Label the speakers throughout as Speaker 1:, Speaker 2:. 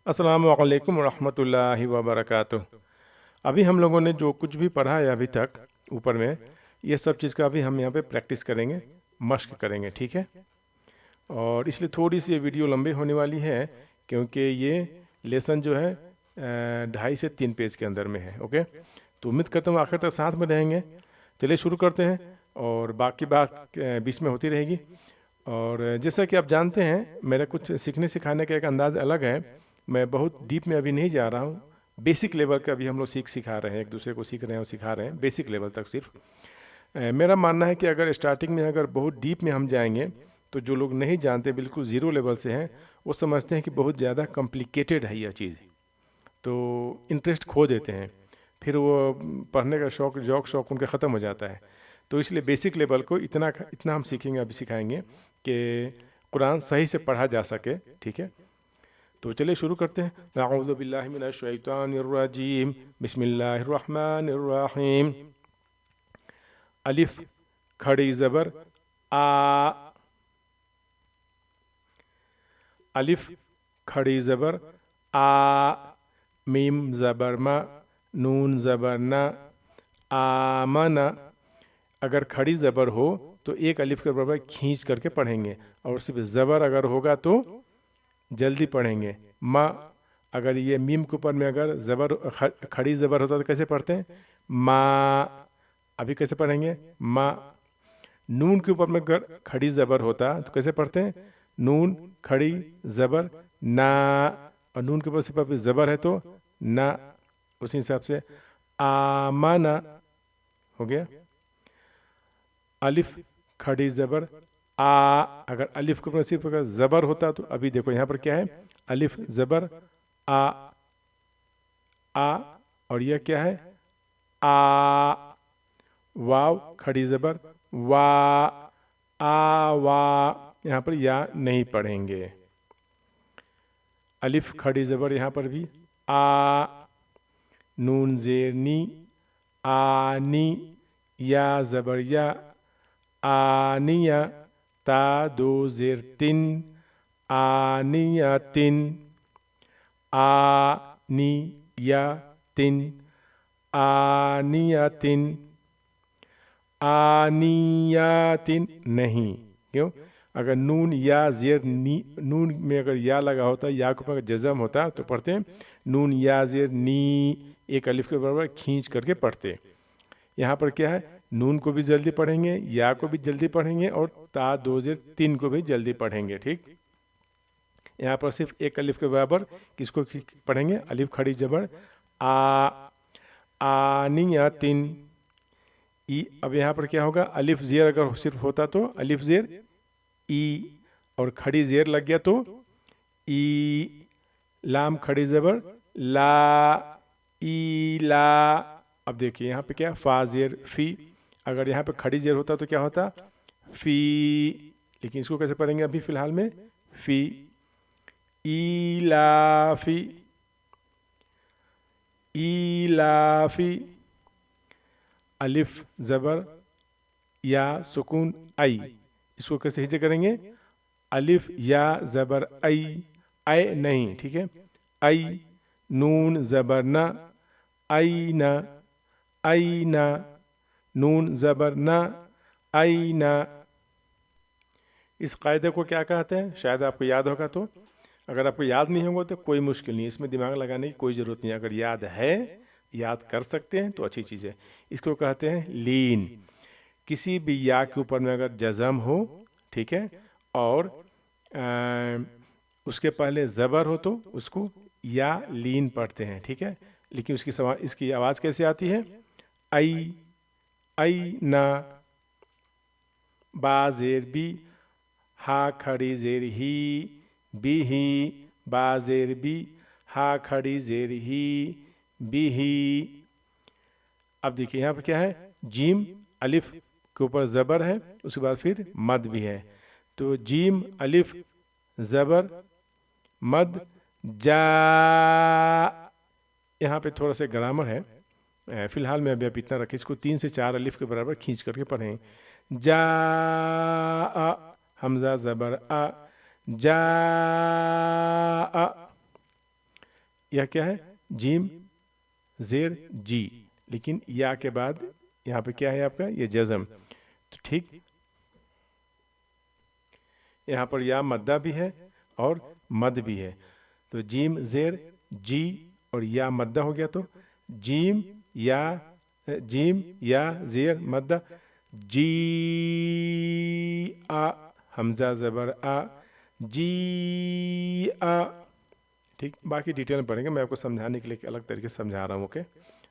Speaker 1: अस्सलाम वालेकुम रहमतुल्लाहि व बरकातुह। अभी हम लोगों ने जो कुछ भी पढ़ा है अभी तक ऊपर में, ये सब चीज़ का अभी हम यहाँ पे प्रैक्टिस करेंगे, मश्क करेंगे, ठीक है। और इसलिए थोड़ी सी ये वीडियो लंबी होने वाली है, क्योंकि ये लेसन जो है 2.5 से 3 पेज के अंदर में है। ओके, तो उम्मीद करता हूँ आखिर तक साथ में रहेंगे। चलिए शुरू करते हैं, और बाकी बात बीच में होती रहेगी। और जैसा कि आप जानते हैं, मेरा कुछ सीखने सिखाने का एक अंदाज़ अलग है। मैं बहुत डीप में अभी नहीं जा रहा हूँ, बेसिक लेवल का अभी हम लोग सिखा रहे हैं, एक दूसरे को सीख रहे हैं और सिखा रहे हैं बेसिक लेवल तक सिर्फ। मेरा मानना है कि अगर स्टार्टिंग में अगर बहुत डीप में हम जाएंगे तो जो लोग नहीं जानते, बिल्कुल ज़ीरो लेवल से हैं, वो समझते हैं कि बहुत ज़्यादा कॉम्प्लिकेटेड है यह चीज़, तो इंटरेस्ट खो देते हैं, फिर वो पढ़ने का शौक उनका ख़त्म हो जाता है। तो इसलिए बेसिक लेवल को इतना इतना हम सीखेंगे, अभी सिखाएंगे कि कुरान सही से पढ़ा जा सके, ठीक है। तो चलिए शुरू करते हैं। अऊज़ु बिल्लाहि मिनश शैतानिर रजीम, बिस्मिल्लाहिर रहमानिर रहीम। अलिफ खड़ी ज़बर आ, अलिफ खड़ी ज़बर आ, मीम ज़बर मा, नून ज़बर ना, आमना। अगर खड़ी ज़बर हो तो एक अलिफ के बराबर खींच करके पढ़ेंगे, और सिर्फ ज़बर अगर होगा तो जल्दी पढ़ेंगे। मा, अगर ये मीम के ऊपर में अगर ज़बर खड़ी ज़बर होता तो कैसे पढ़ते हैं? मा। अभी कैसे पढ़ेंगे? मा। नून के ऊपर में अगर खड़ी ज़बर होता तो कैसे पढ़ते हैं? नून खड़ी ज़बर ना, और नून के ऊपर सिर्फ ज़बर है तो ना। उसी हिसाब से आमाना हो गया। अलिफ खड़ी ज़बर आ, अगर अलिफ के ऊपर सिर्फ अगर ज़बर होता तो अभी देखो यहाँ पर क्या है? अलिफ ज़बर आ, और यह क्या है? आ। वाव खड़ी ज़बर वा, आ वा, यहाँ पर या नहीं पढ़ेंगे। अलिफ खड़ी ज़बर यहाँ पर भी आ, नून ज़ेर नी, आनी, या ज़बर या, आनिया, ता दो ज़ेर तिन, आनियतिन, आनियतिन, आनियतिन, आनियतिन नहीं। क्यों? अगर नून या ज़ेर नी, नून में अगर या लगा होता, या के ऊपर जज़म होता तो पढ़ते हैं नून या ज़ेर नी, एक अलिफ के बराबर खींच करके पढ़ते। यहाँ पर क्या है? नून को भी जल्दी पढ़ेंगे, या को भी जल्दी पढ़ेंगे, और ता दो ज़ेर तिन को भी जल्दी पढ़ेंगे, ठीक। यहाँ पर सिर्फ एक अलिफ के बराबर किसको पढ़ेंगे? अलिफ खड़ी ज़बर आ, आनियतिन। ई, अब यहाँ पर क्या होगा? अलिफ ज़ेर अगर सिर्फ होता तो अलिफ ज़ेर ई, और खड़ी ज़ेर लग गया तो ई। लाम खड़ी ज़बर ला, ई ला। अब देखिए यहाँ पे क्या? फा ज़ेर फ़ी, अगर यहाँ पे खड़ी ज़ेर होता तो क्या होता? फ़ी, लेकिन इसको कैसे पढ़ेंगे अभी फ़िलहाल में? फ़ी। ईलाफ़ी, ईलाफ़ी। अलिफ ज़बर या सुकून आई, इसको कैसे हिज्जे करेंगे? अलिफ या ज़बर आई नहीं, ठीक है। आई, नून ज़बर ना, आई ना, आई ना, नून ज़बर ना, आई ना। इस कायदे को क्या कहते हैं? शायद आपको याद होगा, तो अगर आपको याद नहीं होगा तो कोई मुश्किल नहीं, इसमें दिमाग लगाने की कोई ज़रूरत नहीं। अगर याद है, याद कर सकते हैं तो अच्छी चीज़ है। इसको कहते हैं लीन। किसी भी या के ऊपर में अगर जज़म हो, ठीक है, और उसके पहले ज़बर हो तो उसको या लीन पढ़ते हैं, ठीक है। लेकिन इसकी आवाज़ कैसे आती है? आई ना, बा ज़ेर बी, हा खड़ी ज़ेर ही, बी ही, बा ज़ेर बी, हा खड़ी ज़ेर ही, बी ही। अब देखिए यहाँ पर क्या है? जीम अलिफ के ऊपर ज़बर है, उसके बाद फिर मद भी है, तो जीम अलिफ ज़बर मद जा। यहाँ पे थोड़ा सा ग्रामर है, फिलहाल मैं अभी इतना रखें, इसको 3 से 4 अलिफ के बराबर खींच करके पढ़ें। जा, हमज़ा ज़बर आ, जा। यह क्या है, जीम जेर जी, लेकिन या के बाद यहाँ पे क्या है आपका, ये जज़म। तो ठीक, यहाँ पर या मद्दा भी है और मद भी है। तो जीम जेर जी और या मद्दा हो गया, तो जीम या जेर मद्दा, जी आ, हमजा ज़बर आ, जी आ। ठीक, बाकी डिटेल में पढ़ेंगे, मैं आपको समझाने के लिए अलग तरीके से समझा रहा हूँ। ओके,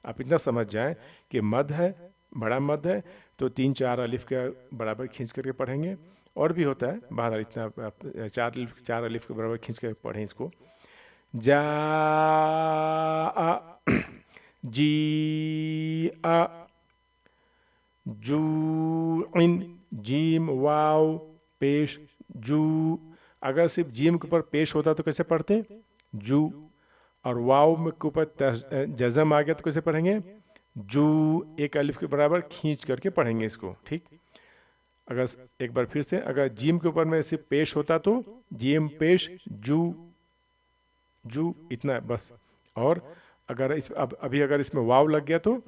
Speaker 1: आप इतना समझ जाएं कि मद है, बड़ा मद है, तो 3-4 अलिफ के बराबर खींच करके पढ़ेंगे। और भी होता है, बहरहाल इतना आप 4 अलिफ के बराबर खींच कर पढ़ें इसको। जा आ, जी आ, जू इन, जीम वाव पेश जू। अगर सिर्फ जीम के ऊपर पेश होता तो कैसे पढ़ते, जू, और वाव में के ऊपर जज़म आ गया तो कैसे पढ़ेंगे, जू। एक अलिफ के बराबर खींच करके पढ़ेंगे इसको। ठीक, अगर एक बार फिर से, अगर जीम के ऊपर में सिर्फ पेश होता तो जीम पेश जू, जू, इतना बस। और अगर इस अभी अगर इसमें वाव लग गया तो,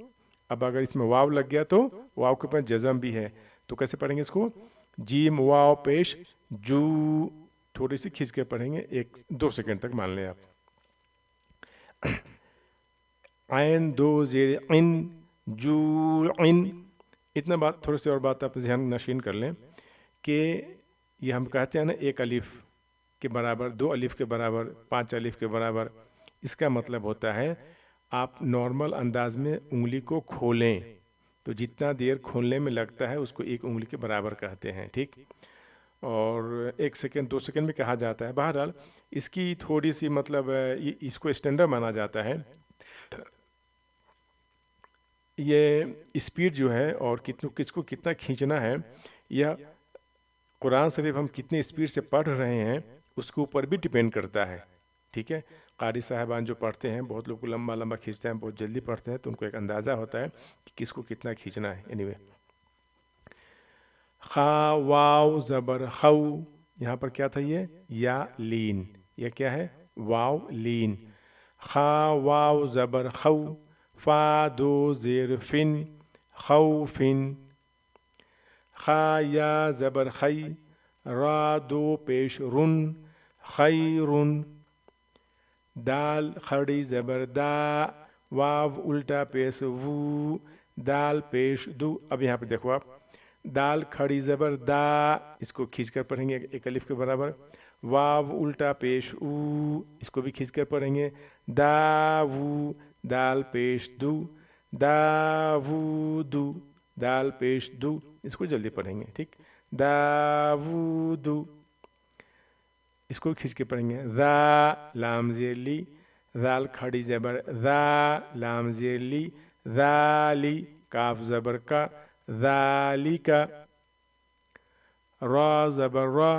Speaker 1: अब अगर इसमें वाव लग गया तो वाव के ऊपर जज़म भी है, तो कैसे पढ़ेंगे इसको, जीम वाव पेश जू। थोड़ी सी खींच के पढ़ेंगे, 1-2 सेकंड तक मान लें आप। आयन दो जेर इन, जू इन। इतना बात, थोड़ी सी और बात आप ध्यान नशीन कर लें कि ये हम कहते हैं ना, एक अलिफ के बराबर, 2 अलिफ के बराबर, 5 अलिफ के बराबर। इसका मतलब होता है आप नॉर्मल अंदाज में उंगली को खोलें तो जितना देर खोलने में लगता है उसको 1 उंगली के बराबर कहते हैं। ठीक, और 1 सेकेंड 2 सेकेंड में कहा जाता है। बहरहाल इसकी थोड़ी सी मतलब इसको स्टैंडर्ड माना जाता है। ये स्पीड जो है और किसको कितना खींचना है, यह कुरान शरीफ हम कितनी स्पीड से पढ़ रहे हैं उसके ऊपर भी डिपेंड करता है। ठीक है, कारी साहबान जो पढ़ते हैं, बहुत लोग लंबा लंबा खींचते हैं, बहुत जल्दी पढ़ते हैं, तो उनको एक अंदाज़ा होता है कि किसको कितना खींचना है। एनीवे, खा वाव ज़बर खऊ, यहाँ पर क्या था, ये या लीन, यह क्या है, वाव लीन। खा वाव ज़बर खऊ, फा दो ज़ेर फिन, खऊ फिन। खा या ज़बर खई, रा दो पेश रुन, खैरुन। दाल खड़ी ज़बर दा, वाव उल्टा पेश वू, दाल पेश दू। अब यहाँ पे देखो आप, दाल खड़ी ज़बर दा, इसको खींच कर पढ़ेंगे 1 अलिफ के बराबर। वाव उल्टा पेश ऊ, इसको भी खींच कर पढ़ेंगे। दावू, दाल पेश दू, दावूदू, दाल पेश दू, इसको जल्दी पढ़ेंगे। ठीक, दावूदू, इसको खींच के पढ़ेंगे। रा लाम जेर ली, दाल खड़ी ज़बर दा, लाम जेर ली, दाली, काफ ज़बर का, दाली का। रा ज़बर रा,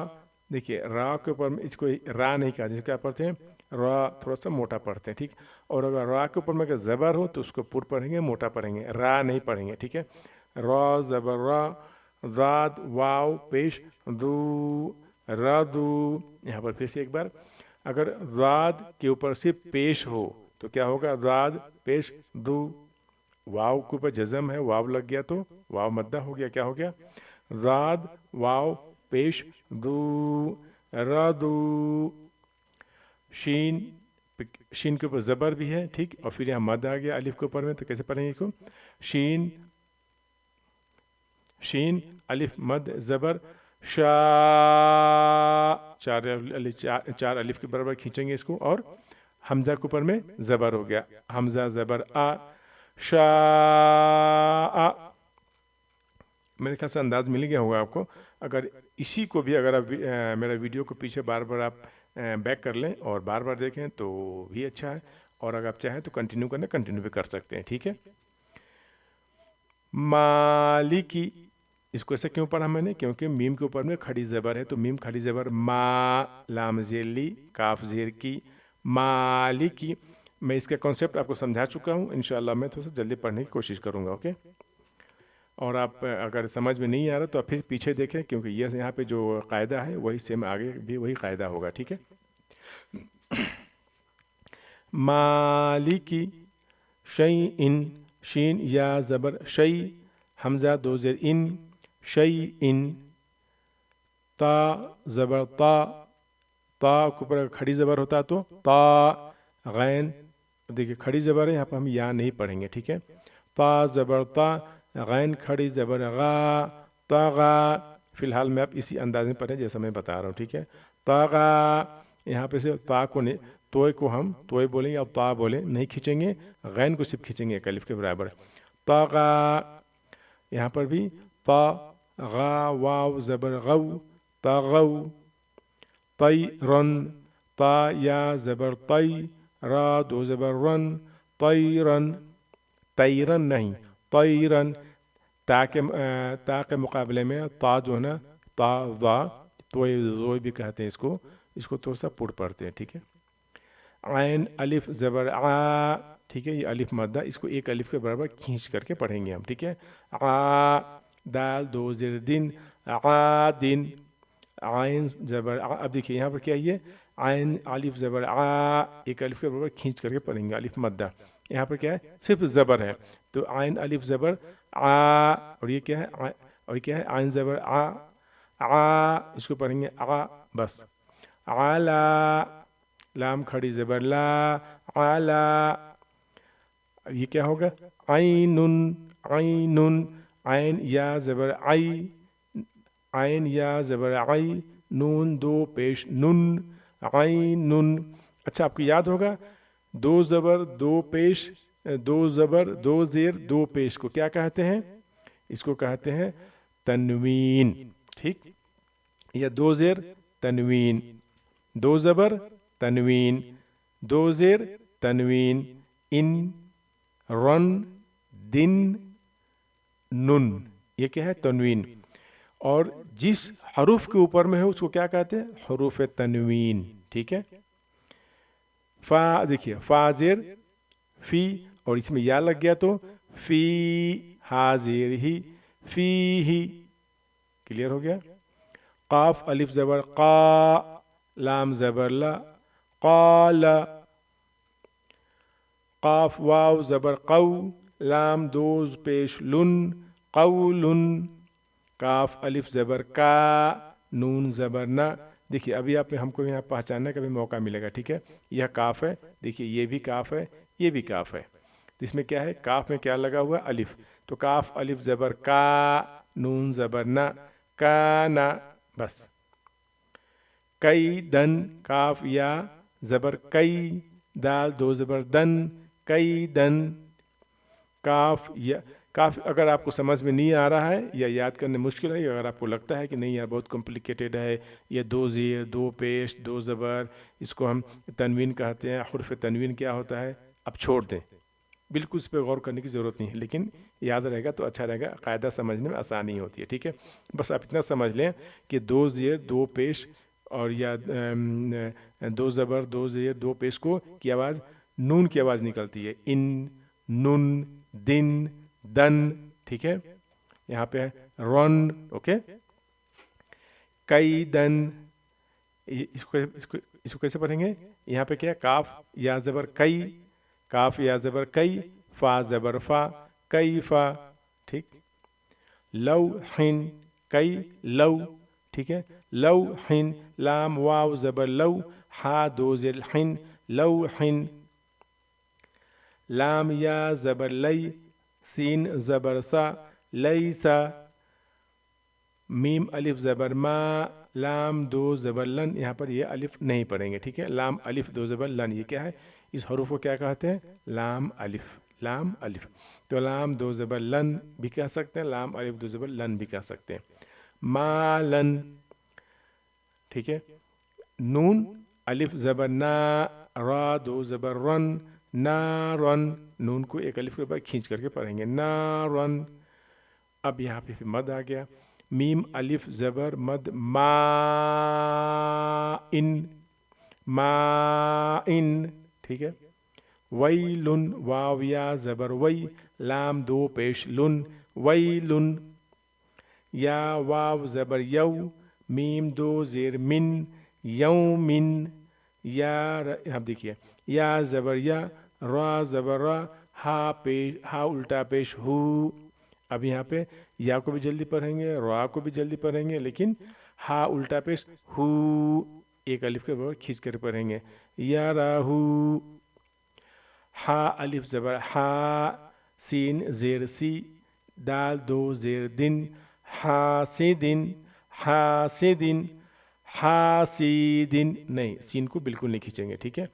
Speaker 1: देखिए रा के ऊपर में इसको रा नहीं कहा, जिसको क्या पढ़ते हैं, रा थोड़ा सा मोटा पढ़ते हैं। ठीक, और अगर रा के ऊपर में अगर ज़बर हो तो उसको पुर पढ़ेंगे, मोटा पढ़ेंगे, रा नहीं पढ़ेंगे। ठीक है, रा ज़बर रा, राद वाव पेश दू, रादू। यहाँ पर फिर से एक बार, अगर राद के ऊपर से पेश हो तो क्या होगा, राद पेश दू। वाव के ऊपर जज़म है, वाव लग गया तो वाव मद्दा हो गया, क्या हो गया, राद वाव पेश दू, रादू। शीन, शीन के ऊपर ज़बर भी है। ठीक, और फिर यहाँ मद आ गया अलिफ के ऊपर में, तो कैसे पढ़ेंगे इसको, शीन, शीन अलिफ मद ज़बर शा, 4 अलिफ के बराबर खींचेंगे इसको, और हमज़ा के ऊपर में ज़बर हो गया, हमज़ा ज़बर आ, शा आ। मेरे ख्याल से अंदाज़ मिल गया होगा आपको। अगर इसी को भी अगर आप मेरा वीडियो को पीछे बार बार आप बैक कर लें और बार बार देखें तो भी अच्छा है, और अगर आप चाहें तो कंटिन्यू करना, कंटिन्यू भी कर सकते हैं। ठीक है, मालिकी, इसको ऐसे क्यों पढ़ा मैंने, क्योंकि मीम के ऊपर में खड़ी ज़बर है, तो मीम खड़ी ज़बर मा, लाम ज़ेर ली, काफ ज़ेर की, मालिकी। मैं इसका कॉन्सेप्ट आपको समझा चुका हूँ, इंशाल्लाह मैं थोड़ा सा जल्दी पढ़ने की कोशिश करूँगा। ओके, और आप अगर समझ में नहीं आ रहा तो आप फिर पीछे देखें, क्योंकि ये यहाँ पे जो कायदा है वही सेम आगे भी वही कायदा होगा। ठीक है, मालिकी, शई इन, शीन या ज़बर शई, हमज़ा दो ज़ेर इन, शई इन, ता ज़बर ता, ता के ऊपर खड़ी ज़बर होता तो ता, गैन, देखिए खड़ी ज़बर है, यहाँ पर हम या नहीं पढ़ेंगे, ठीक है। ता ज़बर ता, गैन खड़ी ज़बर गा, तागा। फिलहाल मैं आप इसी अंदाज में पढ़ें जैसा मैं बता रहा हूँ, ठीक है। तागा, यहाँ पे से ता को नहीं, तोय को हम तोय बोलेंगे और ता बोले नहीं खींचेंगे, गैन को सिर्फ खींचेंगे एक अलिफ के बराबर। तागा, यहाँ पर भी ता गा, वाव ज़बर गौ, तागौ। तई रन, ता या ज़बर तई, रा दो ज़बर रन, तई रन, तैरन नहीं, तैरन। ता के मुकाबले में ता जो है ना, ता वा, तो भी कहते हैं इसको, इसको थोड़ा सा पुट पढ़ते हैं, ठीक है। आयन अलिफ ज़बर आ, ठीक है, ये अलिफ मद्दा, इसको एक अलिफ के बराबर खींच करके पढ़ेंगे हम, ठीक है। आ, दाल दो ज़ेर दिन, आ दिन, आयन ज़बर आ। अब देखिए यहाँ पर क्या है, ये आयन अलिफ ज़बर आ, एक अलिफ के बराबर खींच करके पढ़ेंगे, अलिफ मद्दा। यहाँ पर क्या है, सिर्फ ज़बर है, तो आयन अलिफ ज़बर आ, और ये क्या है और ये क्या है, आयन ज़बर आ, इसको पढ़ेंगे आ बस। आला, लाम खड़ी ज़बर ला, आला। ये क्या होगा, आइनुन, आइनुन, आयन या ज़बर आई, आयन या ज़बर आई, नून दो पेश नुन, आइनुन। अच्छा, आपको याद होगा, दो ज़बर दो पेश, दो ज़बर दो ज़ेर दो पेश को क्या कहते हैं, इसको कहते हैं तन्वीन, ठीक। या दो ज़ेर तन्वीन, दो ज़बर तन्वीन, दो ज़ेर तन्वीन, इन, रन, दिन, नुन, ये क्या है, तन्वीन। और जिस हरूफ के ऊपर में है उसको क्या कहते हैं, हरूफ तन्वीन, ठीक है। फा, देखिए फा ज़ेर फी, और इसमें या लग गया तो फी, हाजिर ही, फी ही, क्लियर हो गया। काफ अलिफ ज़बर का, लाम ज़बर ला, काला। काफ वाव ज़बर कौ, लाम दोज पेश लुन, कौलुन। काफ अलिफ ज़बर का, नून ज़बर ना। देखिए अभी आप हमको यहाँ पहचानने का भी मौका मिलेगा, ठीक है। यह काफ है, देखिए ये भी काफ है, ये भी काफ है, तो इसमें क्या है, काफ में क्या लगा हुआ, अलिफ, तो काफ अलिफ ज़बर का, नून ज़बर ना, का ना, बस। कई दन, काफ या ज़बर कई, दाल दो ज़बर दन, कई दन। काफ या, काफ अगर आपको समझ में नहीं आ रहा है या याद करने मुश्किल है, अगर आपको लगता है कि नहीं यार बहुत कॉम्प्लिकेटेड है, ये दो ज़ेर दो पेश दो ज़बर, इसको हम तनवीन कहते हैं, हुर्फ़ तनवीन क्या होता है, अब छोड़ दें, बिल्कुल इस पर गौर करने की ज़रूरत नहीं है, लेकिन याद रहेगा तो अच्छा रहेगा, कायदा समझने में आसानी होती है, ठीक है। बस आप इतना समझ लें कि दो ज़ेर दो पेश और या दो ज़बर दो ज़ेर दो पेश को की आवाज़ नून की आवाज़ निकलती है, इन, नुन, दिन, दन, ठीक है। यहाँ पे रन, ओके। कई दन, इसको कैसे पढ़ेंगे, यहाँ पे क्या, काफ या ज़बर कई, काफ या ज़बर कई, फा ज़बर फा, कई फा, ठीक। लौ हिन, कई लौ, ठीक है। लौ हिन, लाम वाव ज़बर लौ, हा दो ज़ेर हिन, लौ हिन। लाम या ज़बर लई, सीन ज़बर सा, लई सा। मीम अलिफ ज़बर मा, लाम दो ज़बर लन, यहाँ पर ये अलिफ नहीं पढ़ेंगे, ठीक है। लाम अलिफ दो ज़बर लन, ये क्या है, इस हरूफ को क्या कहते हैं, लाम अलिफ, लाम अलिफ। तो लाम दो ज़बर लन भी कह सकते हैं, लाम अलिफ दो ज़बर लन भी कह सकते हैं। मालन, ठीक है। नून अलिफ ज़बर ना, रा दो ज़बर रन, नारन, नून को एक अलिफ के बाद खींच करके पढ़ेंगे, नारन। अब यहाँ पे फिर मद आ गया, मीम अलिफ ज़बर मद मा इन, मा इन, ठीक है। वैलुन, वाव या ज़बर वई, लाम दो पेश लुन, वैलुन। या वाव ज़बर यौ, मीम दो ज़ेर मिन, यौमिन। یا اب دیکھیے یا زبر یا، را زبر را، ہا پیش، ہا الٹا پیش ہو. اب یہاں پہ یا کو بھی جلدی پڑھیں گے، را کو بھی جلدی پڑھیں گے، لیکن ہا الٹا پیش ہو ایک الف کے برابر کھینچ کر پڑھیں گے. یا راہو، ہا الف زبر ہا، سین زیر سی، دال دو زیر دن، حاسدن، حاسدن، حاسدن. نہیں، سین کو بالکل نہیں کھینچیں گے، ٹھیک ہے.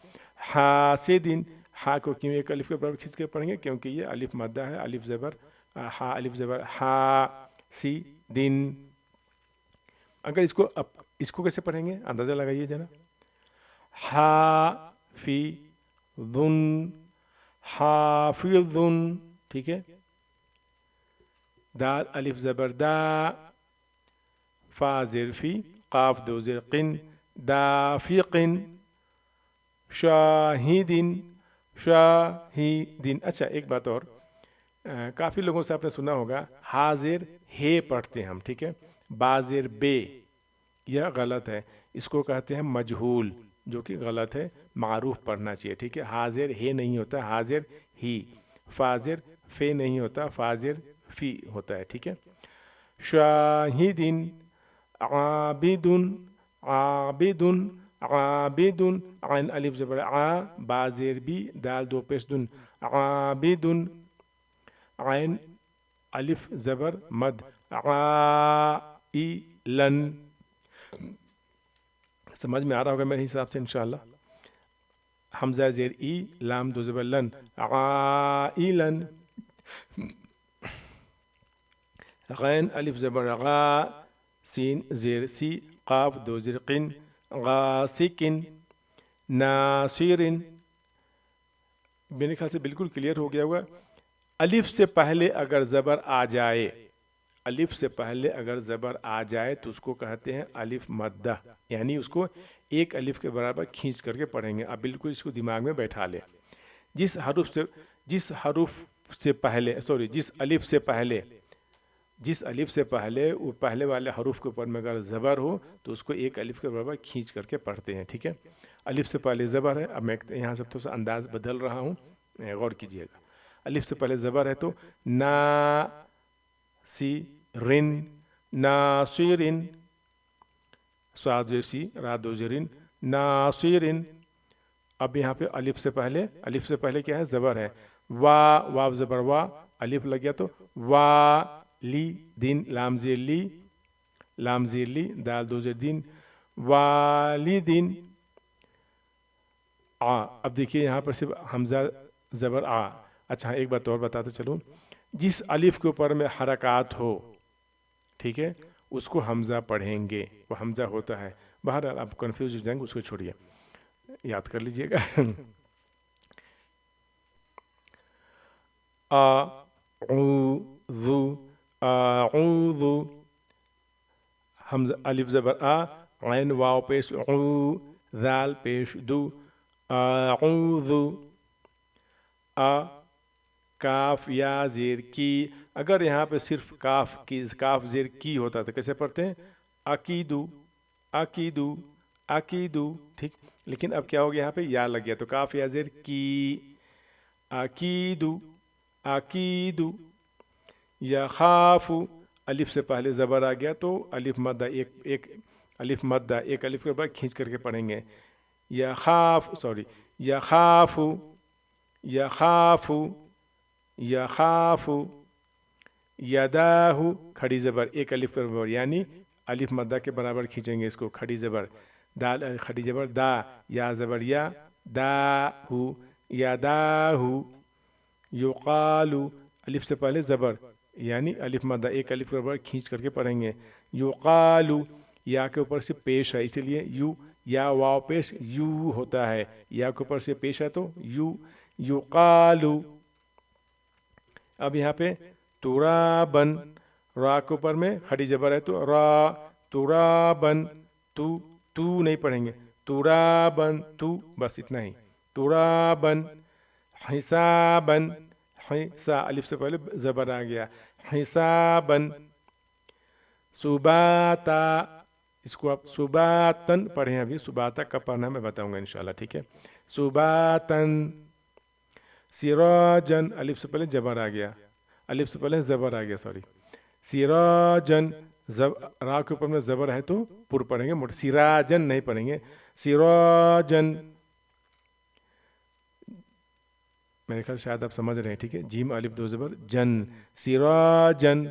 Speaker 1: حاسدن، ہا کو کیوں ایک الف کے برابر کھینچ کے پڑھیں گے؟ کیونکہ یہ الف مادہ ہے، الف زبر ہا، الف زبر ہا، سی دن. اگر اس کو کیسے پڑھیں گے اندازہ لگائیے ذرا. ہا فی ذن، حافظن، ٹھیک ہے. دال الف زبر دا، فا زیر فی، قاف دو زیر قن، دافقن، شاہدن، شاہدن. اچھا ایک بات اور، کافی لوگوں سے آپ نے سنا ہوگا حاضر ہے پڑھتے ہیں ہم، ٹھیک ہے. بازر بے، یہ غلط ہے، اس کو کہتے ہیں مجہول، جو کہ غلط ہے، معروف پڑھنا چاہیے، ٹھیک ہے. حاضر ہے نہیں ہوتا، حاضر ہی. فاضر فے نہیں ہوتا، فاضر فی ہوتا ہے، ٹھیک ہے. شاہدن، عابدن، عابدن، عابدن، عین الف زبر آ، با زیر بی، دال دو پیش دن، عابدن، عین الف زبر مد، عائلن. سمجھ میں آ رہا ہوگا میرے حساب سے انشاءاللہ. حمزہ زیر ای، لام دو زبر لن، عائلن. غین الف زبر غا، سین زیر سی، قاف دو زیر قن، غاسکن، ناصرن. میرے خیال سے بالکل کلیئر ہو گیا ہوگا. الف سے پہلے اگر زبر آ جائے، الف سے پہلے اگر زبر آ جائے تو اس کو کہتے ہیں الف مدہ، یعنی اس کو ایک الف کے برابر کھینچ کر کے پڑھیں گے. اب بالکل اس کو دماغ میں بیٹھا لیں. جس حرف سے پہلے جس الف سے پہلے وہ پہلے والے حروف کے اوپر میں اگر زبر ہو تو اس کو ایک الف کے برابر کھینچ کر کے پڑھتے ہیں، ٹھیک ہے. الف سے پہلے زبر ہے. اب میں یہاں سے تھوڑا سا انداز بدل رہا ہوں، غور کیجیے گا. الف سے پہلے زبر ہے تو نا سی رن، ناصرن، صاد زیر سی، را دو زیر رن، ناصرن. اب یہاں پہ الف سے پہلے کیا ہے؟ زبر ہے. واو زبر وا، الف لگ گیا تو وا لی دن، لام زیر لی، لام زیر لی، دال دو زیر دن، والدین. آ. اب دیکھیے یہاں پر صرف حمزہ زبر آ. اچھا ایک بات اور بتاتے چلوں، جس الف کے اوپر میں حرکات ہو، ٹھیک ہے، اس کو حمزہ پڑھیں گے، وہ حمزہ ہوتا ہے. بہرحال آپ کنفیوز ہو جائیں گے، اس کو چھوڑیے، یاد کر لیجئے گا. اعوذ، اعوذ، حمزہ الف زبر آ، عین واو پیش عو، ذال پیش دو، اعوذ. آ، کاف یا زیر کی. اگر یہاں پہ صرف کاف زیر کی ہوتا تو کیسے پڑھتے ہیں؟ عقیدو، عقیدو، عقیدو، ٹھیک. لیکن اب کیا ہو گیا؟ یہاں پہ یا لگ گیا تو کاف یا زیر کی، عقیدو، عقیدو. یا خافو، الف سے پہلے زبر آ گیا تو الف مدہ ایک الف کے بعد کھینچ کر کے پڑھیں گے. یا خافو، یخافو، یخافو. یداہو، کھڑی زبر ایک الف پر برابر، یعنی الف مدہ کے برابر کھینچیں گے اس کو، کھڑی زبر. دال کھڑی زبر دا، یا زبر یا، داہو، یداہو. یقالو، الف سے پہلے زبر، یعنی الف مدہ ایک الف پر برابر کھینچ کر کے پڑھیں گے. یقالو، یا کے اوپر سے پیش ہے اسی لیے یو، یا واو پیش یو ہوتا ہے، یا کے اوپر سے پیش ہے تو یو. یقالو. اب یہاں پہ ترابن، را کے اوپر میں کھڑی زبر ہے تو را، ترابن. تو نہیں پڑھیں گے، ترابن، تو بس اتنا ہی. ترابن. حسابن، حسا الف سے پہلے زبر آ گیا، حسابن. سباتا، इसको आप सुबातन पढ़ें, अभी सुबाता कब पढ़ना मैं बताऊंगा इंशाल्लाह, ठीक है। सुबातन। सिराजन, अलिफ से पहले जबर आ गया, अलिफ से पहले जबर आ गया, सॉरी। सिराजन, रा के ऊपर में जबर है तो पुर पढ़ेंगे, मोटे सिराजन नहीं पढ़ेंगे। सिराजन, मेरे ख्याल शायद आप समझ रहे हैं, ठीक है। जीम अलिफ दो जबर जन, सिराजन।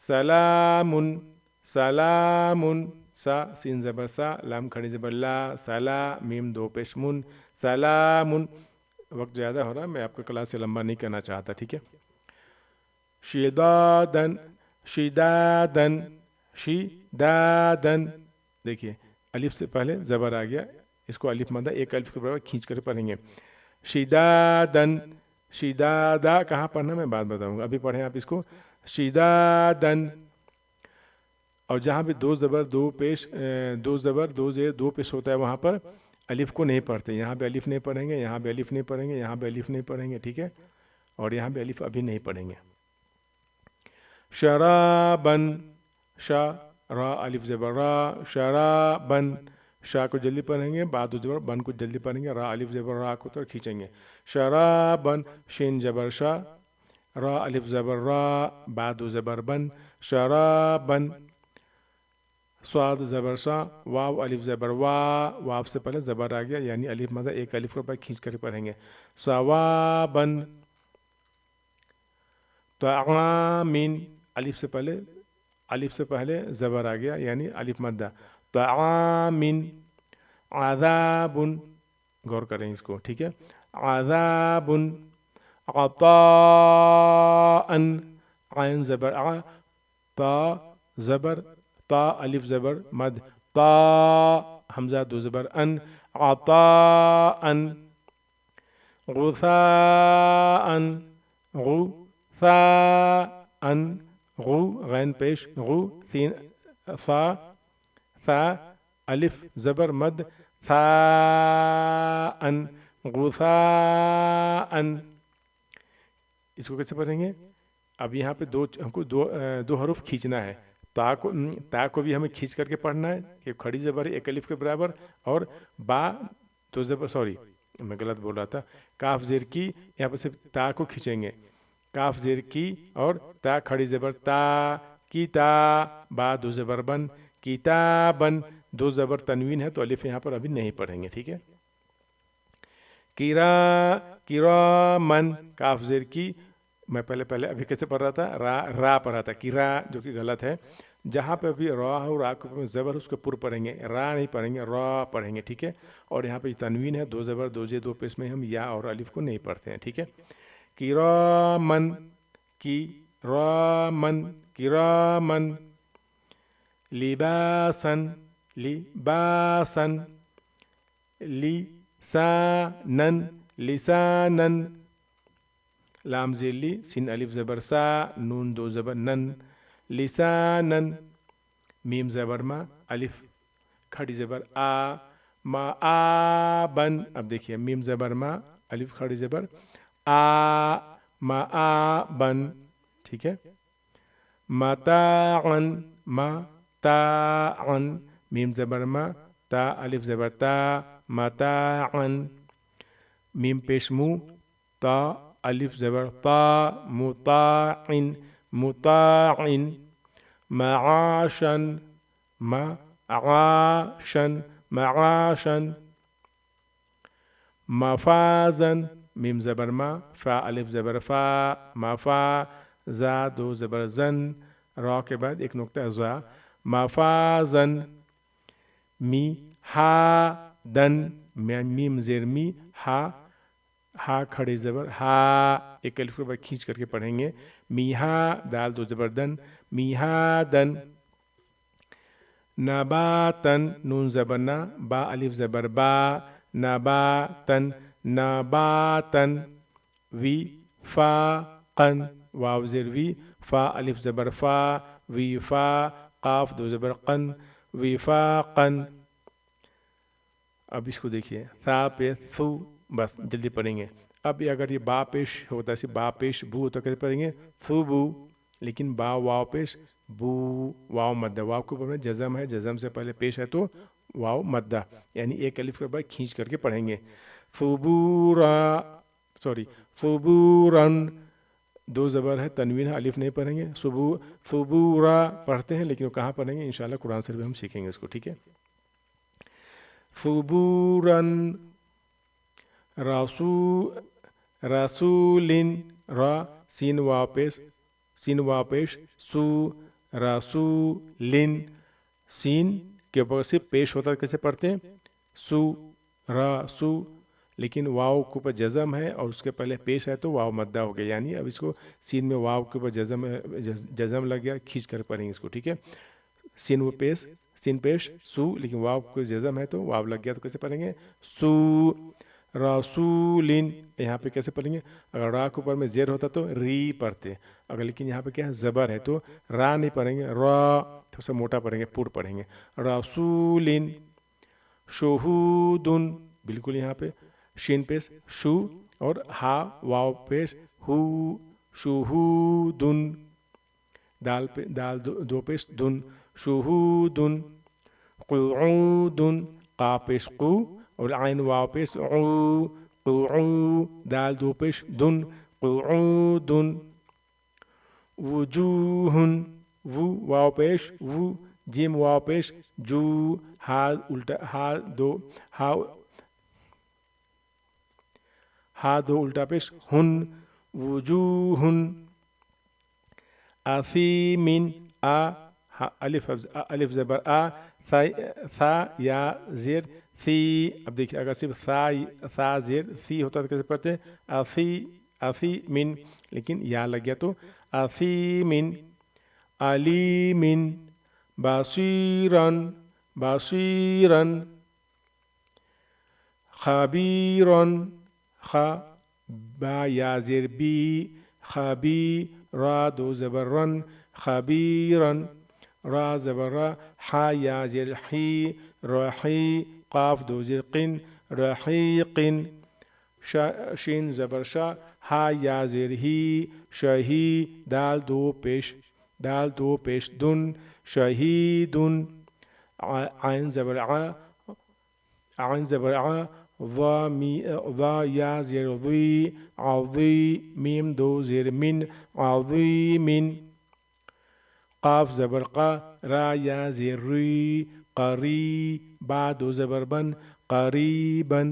Speaker 1: सलामुन, सलामुन, सा सीन जबर सा, लाम खड़ी जबर ला, सला, मीम दो पेश मुन, सलामुन। वक्त ज़्यादा हो रहा है, मैं आपको क्लास से लंबा नहीं करना चाहता, ठीक है। शिदादन, शिदादन, शिदादन। देखिए अलिफ से पहले ज़बर आ गया, इसको अलिफ मदा एक अलिफ के बराबर खींच कर पढ़ेंगे। शिदादन, शिदादा कहाँ पढ़ना मैं बात बताऊंगा, अभी पढ़ें आप इसको। शिदादन। और जहाँ भी दो ज़बर दो पेश, दो ज़बर दो जेर दो पेश होता है, वहाँ पर अलिफ को नहीं पढ़ते। यहाँ पे अलिफ नहीं पढ़ेंगे, यहाँ पे अलिफ नहीं पढ़ेंगे, यहाँ पे अलिफ नहीं पढ़ेंगे, ठीक है। और यहाँ पे अलिफ अभी नहीं पढ़ेंगे। शराबन, शा रा अलिफ ज़बर रा, शराबन। शा को जल्दी पढ़ेंगे, बाद ज़बर बन को जल्दी पढ़ेंगे, रा अलिफ ज़बर रा को तो खींचेंगे। शराबन, शिन ज़बर शा, रा अलिफ ज़बर रा, बाद ज़बर बन, शराबन। स्वाद ज़बर सा, वाव अलिफ ज़बर वा, वाव से पहले ज़बर आ गया, यानी अलिफ मदा एक अलिफ को खींच कर पढ़ेंगे। सवाबन। तामीन, अलिफ से पहले ज़बर आ गया, यानी अलिफ मद्दा। तामीन। आज़ाबुन, गौर करें इसको, ठीक है। आज़ाबुन। अताअन, आयन ज़बर आ, ता ज़बर ता अलिफ ज़बर मद, ता हमज़ा दो ज़बर अन, अताअन। गुसाअन, गुसाअन, गु गैन पेश गु, तीन सा, सा अलिफ ज़बर मद, साअन, गुसाअन। इसको कैसे पढ़ेंगे, अब यहाँ पे हमको दो हरूफ खींचना है। ता को भी हमें खींच करके पढ़ना है, कि खड़ी ज़बर है एक अलिफ के बराबर, और बा तो ज़बर, सॉरी मैं गलत बोल रहा था, काफ ज़ेर की, यहाँ पर सिर्फ ता को खींचेंगे, काफ ज़ेर की और ता खड़ी ज़बर ता, की ता, बा दो ज़बर बन, किताबन, दो ज़बर तनवीन है तो अलिफ यहाँ पर अभी नहीं पढ़ेंगे, ठीक है। किरामन, काफ ज़ेर की, मैं पहले अभी कैसे पढ़ रहा था, रा पढ़ रहा था, किरा, जो कि गलत है। जहाँ पे अभी रा हो, रा को ज़बर उसको पुर पढ़ेंगे, रा नहीं पढ़ेंगे, रा पढ़ेंगे, ठीक है। और यहाँ पे तनवीन है, दो ज़बर दो जे दो पेश में हम या और अलिफ को नहीं पढ़ते हैं, ठीक है। किरामन, किरामन, किरामन। लिबासन, लिबासन। लिसानन, लिसानन। लाम ज़ेली, सिन अलिफ ज़बर सा, नून दो ज़बर नन, लिसानन। मीम ज़बर मा, अलिफ खड़ी ज़बर आ, मा आ बन। अब देखिए मीम ज़बर मा, अलिफ खड़ी ज़बर आ, मा आ बन, ठीक है। मताअन, मताअन। मीम ज़बर मा, ता अलिफ ज़बर ता, मताअन। मीम पेश मु, ता अलिफ ज़बर ता, मुताइन, मुताइन। मआशन, मआशन, मआशन। मफाजन, मीम ज़बर मा, फ़ा अलिफ ज़बर फ़ा, मफ़ा, ज़ा दो ज़बर ज़न, रा के बाद एक नुक्ता ज़ा, मफाजन। मी हा दन, मीम ज़ेर मी, हा खड़े ज़बर हा, एक अलिफ के बाद खींच करके पढ़ेंगे। मीहा, दाल दो ज़बर दन, मीहा दन। नबातन, नून ज़बर ना, बा अलिफ ज़बर बा, नबातन, नबातन। विफाक़न, वाव ज़ेर वी, फ़ा अलिफ ज़बर फ़ा, विफा, क़ाफ दो ज़बर क़न, विफाक़न। अब इसको देखिए, था पे थू, बस जल्दी पढ़ेंगे। अब अगर ये बा पेश होता है, बा पेश बू, तो कैसे पढ़ेंगे, थूबू, लेकिन बा वाव पेश बू, वाव मद्दा, वाव के ऊपर में जज़म है, जज़म से पहले पेश है तो वाव मद्दा, यानी एक अलिफ के बाद खींच करके पढ़ेंगे। फुबूरा, सॉरी, फुबूरन, दो ज़बर है, तनवीन है, अलिफ नहीं पढ़ेंगे। फुबूरा पढ़ते हैं, लेकिन वो कहाँ पढ़ेंगे, इंशाल्लाह कुरान शरीफ में हम सीखेंगे उसको, ठीक है। फुबूरन, रसूलिन, रा सीन वापेश, सू, रसूलिन, सीन के ऊपर से पेश होता है, कैसे पढ़ते हैं, सू, रसू, लेकिन वाव के ऊपर जज़म है और उसके पहले पेश है तो वाव मद्दा हो गया, यानी अब इसको सीन में वाव के ऊपर जज़म लग गया, खींच कर पढ़ेंगे इसको, ठीक है। सीन पेश सू, लेकिन वाव को जज़म है तो वाव लग गया, तो कैसे पढ़ेंगे, सू, रसूलिन। यहाँ पे कैसे पढ़ेंगे, अगर रा के ऊपर में ज़ेर होता तो री पढ़ते, अगर लेकिन यहाँ पे क्या है, ज़बर है तो रा नहीं पढ़ेंगे, रा थोड़ा सा मोटा पढ़ेंगे, पुर पढ़ेंगे। रसूलिन, शुहूदुन, बिल्कुल यहाँ पे शीन पेश शू और हा वाव पेश हु, शुहूदुन, दाल दो पेश दुन, शुहूदुन, क़ुऊदुन, क़ा पेश क़ू और आइन वाव पेश ऊ, क़ुऊ, दाल दो पेश दुन, क़ुऊदुन, वुजूहुन, वु वाव पेश वु, जिम वाव पेश जू, हा उल्टा, हा दो उल्टा पेश हुन, वुजूहुन, आसीमिन, अलिफ ज़बर आ, था या ज़ेर थी। अब देखिए अगर सिर्फ था ज़ेर सी होता तो कैसे पढ़ते हैं, आसीमिन, लेकिन या लग गया तो आसीमिन, अलीमिन, बासीरन, खबीरन, खा बा या ज़ेर बी, खबी, रा दो ज़बर रन, खबीरन, रा ज़बर रा, हा या ज़ेर ही, रही, काफ दो ज़ेर किन, रहीकिन, शीन ज़बर शा, हा या ज़ेर ही, शही, दाल दो पेश दुन, शहीदुन, आइन ज़बर आ, वा या ज़ेर वी, आवी, मीम दो ज़ेर मिन, आवीमिन, काफ ज़बर क़ा, रा या ज़ेर री, क़री, बा दो ज़बर बन, क़रीबन,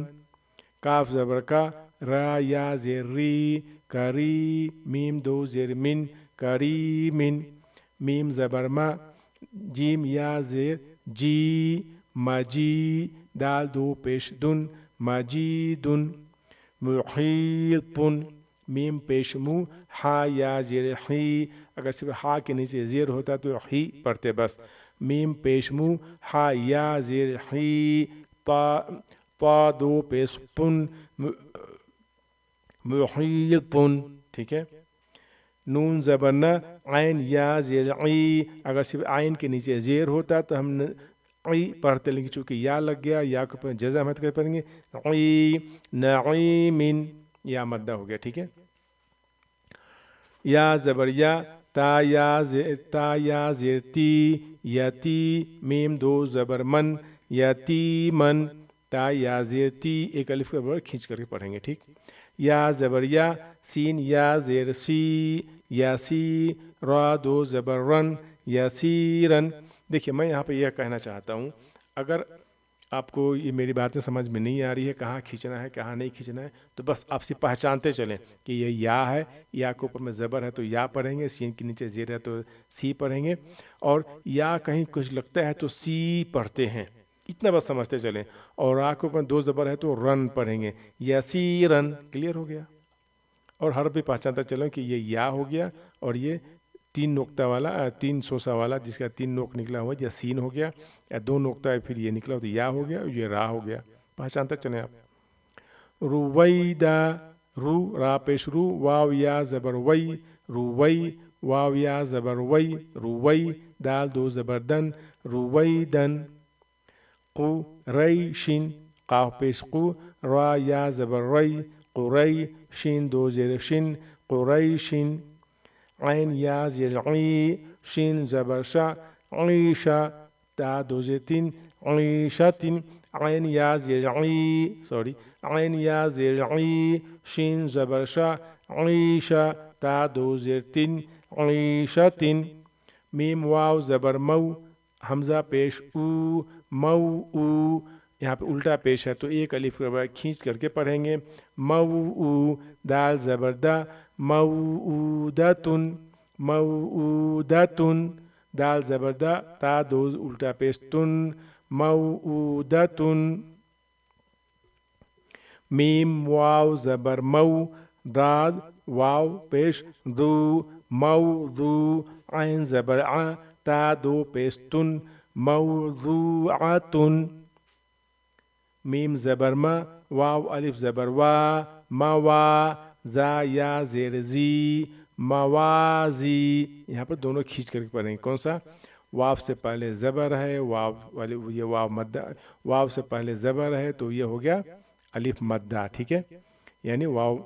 Speaker 1: काफ ज़बर का, रा या ज़ेर री, करी, मीम दो ज़ेर मिन, करीमिन, मीम ज़बर मा, जीम या ज़ेर जी, मजी, दाल दो पेश दुन, मजीदुन, मुहीतुन, मीम पेश मु, हा या ज़ेर ही, अगर सिर्फ हा के नीचे ज़ेर होता तो ही पढ़ते बस, मीम पेश मु, हा या ज़ेर ही, पा दो पेश पुन, मुहीतुन, ठीक है। नून ज़बर न, आइन या ज़ेर ई, अगर सिर्फ आइन के नीचे ज़ेर होता तो हम ई पढ़ते, लेकिन चूँकि या लग गया, या के ऊपर जज़म है तो क्या पढ़ेंगे, ई, नईमिन, या मद्दा हो गया, ठीक है। या ज़बर या, ता या ज़ेर ती, यती, मीम दो ज़बर मन, यतीमन, ता या ज़ेर ती, एक अलिफ का बराबर खींच करके पढ़ेंगे, ठीक। या ज़बर या, सीन या ज़ेर सी, यासी, रा दो ज़बर रन, यासीरन। देखिए मैं यहाँ पे यह कहना चाहता हूँ, अगर आपको ये मेरी बातें समझ में नहीं आ रही है, कहाँ खींचना है कहाँ नहीं खींचना है, तो बस आपसे पहचानते चलें कि ये या है, या के ऊपर में ज़बर है तो या पढ़ेंगे, सीन के नीचे ज़ेर है तो सी पढ़ेंगे, और या कहीं कुछ लगता है तो सी पढ़ते हैं, इतना बस समझते चलें। और रा के ऊपर दो ज़बर है तो रन पढ़ेंगे, यासीरन, क्लियर हो गया। और हर भी पहचानता चलें कि ये या हो गया, और ये तीन नोक्ता वाला, तीन सोसा वाला जिसका तीन नोक निकला हुआ या सीन हो गया, या दो नोक्ता है फिर ये निकला हो तो या हो गया, ये रा हो गया, पहचानते चलें आप। रुवैदा, रू रा पेश रू, वाव या ज़बर वई, रुवई, वाव या ज़बर वई, रुवई, दाल दो ज़बर दन, रुवैदन, qu रई शिन, काफ पेश qu, रा या ज़बर रई, क़ुरई, शिन दो ज़ेर शिन, क़ुरैशिन, عین یا زیر عی، شین زبر شا، عیشا، تا دو زیر تین، عیشتن، عین یا زیر عی، سوری، عین یا زیر عی، شین زبر شا، عیشا، تا دو زیر تین، عیشتن، میم واو زبر مو، حمزہ پیش او، مو او، یہاں پہ الٹا پیش ہے تو ایک الف کھینچ کر کے پڑھیں گے، مو او، دال زبر دا، موعودتن، موعودتن، دال زبر دا، تا دو الٹا پیش تن، موعودتن، میم واو زبر مو، داد واو پیش دو، موضوع، عین زبر ع، تا دو پیش تن، موضوعتن، میم زبر ما، واو الف زبر وا، موا، زا یا زیر زی، موازی، یہاں پر دونوں کھینچ کر کے پڑھیں گے، کون سا؟ واو سے پہلے زبر ہے، واو والی یہ واو مدہ، واو سے پہلے زبر ہے تو یہ ہو گیا الف مدہ، ٹھیک ہے، یعنی واو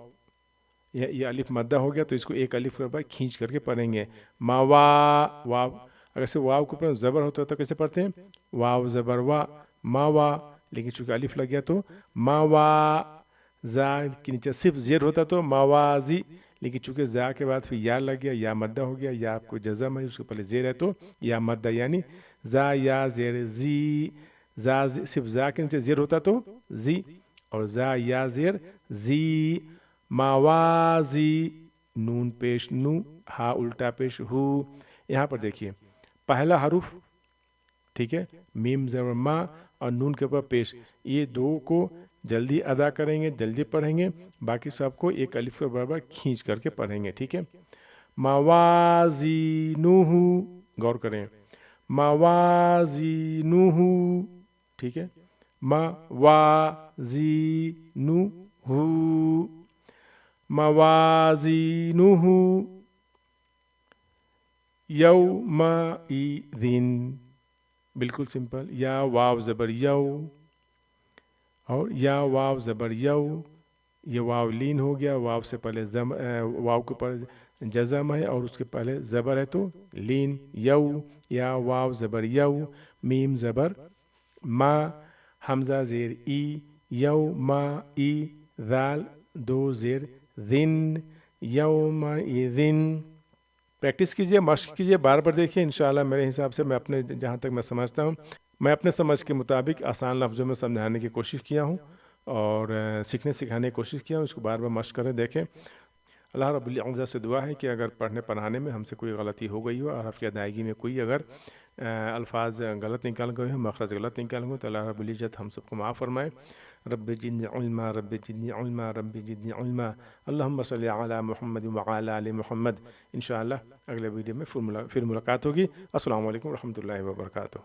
Speaker 1: یہ الف مدہ ہو گیا تو اس کو ایک الف کے بعد کھینچ کر کے پڑھیں گے، موا، واو اگر سے واو کے اوپر زبر ہوتا ہے تو کیسے پڑھتے ہیں؟ واو زبر وا، ماوا، لیکن چونکہ الف لگ گیا تو ماوا، زا کے نیچے صرف زیر ہوتا تو موازی، لیکن چونکہ زا کے بعد پھر یا لگ گیا، یا مدہ ہو گیا، یا آپ کو جزم ہے اس کے پہلے زیر ہے تو یا مدہ، یعنی زا یا زیر زی، زا صرف زا کے نیچے زیر ہوتا تو زی، اور زا یا زیر زی، موازی، نون پیش نو، ہا الٹا پیش ہو، یہاں پر دیکھیے پہلا حرف، ٹھیک ہے، میم زبر ما اور نون کے اوپر پیش، یہ دو کو جلدی ادا کریں گے، جلدی پڑھیں گے، باقی سب کو ایک الف کے برابر کھینچ کر کے پڑھیں گے، ٹھیک ہے، موازینہ، غور کریں، موازینہ، ٹھیک ہے، موازینہ، موازینہ، یومئذ، بالکل سمپل، یا واو زبر یو، اور یا واو زبر یو، یہ واو لین ہو گیا، واو سے پہلے واو کے اوپر جزم ہے اور اس کے پہلے زبر ہے تو لین، یو، یا واو زبر یو، میم زبر ما، حمزہ زیر ای، یو ما ای، ذال دو زیر ذن، یومئذن، پریکٹس کیجئے، مشق کیجئے، بار بار دیکھیے، انشاءاللہ میرے حساب سے میں اپنے جہاں تک میں سمجھتا ہوں، میں اپنے سمجھ کے مطابق آسان لفظوں میں سمجھانے کی کوشش کیا ہوں اور سیکھنے سکھانے کی کوشش کیا ہوں، اس کو بار بار مشق کریں، دیکھیں۔ اللہ رب العزت سے دعا ہے کہ اگر پڑھنے پڑھانے میں ہم سے کوئی غلطی ہو گئی ہو اور حرف کی ادائیگی میں کوئی اگر الفاظ غلط نکال گئے ہوں، مخرج غلط نکال گئے تو اللہ رب العزت ہم سب کو معاف فرمائے۔ رب زدنی علما، رب زدنی علما، رب زدنی علما، اللہم صلی علی محمد وعلی آل محمد۔ انشاءاللہ اگلے ویڈیو میں پھر ملاقات ہوگی۔ السلام علیکم ورحمۃ اللہ وبرکاتہ۔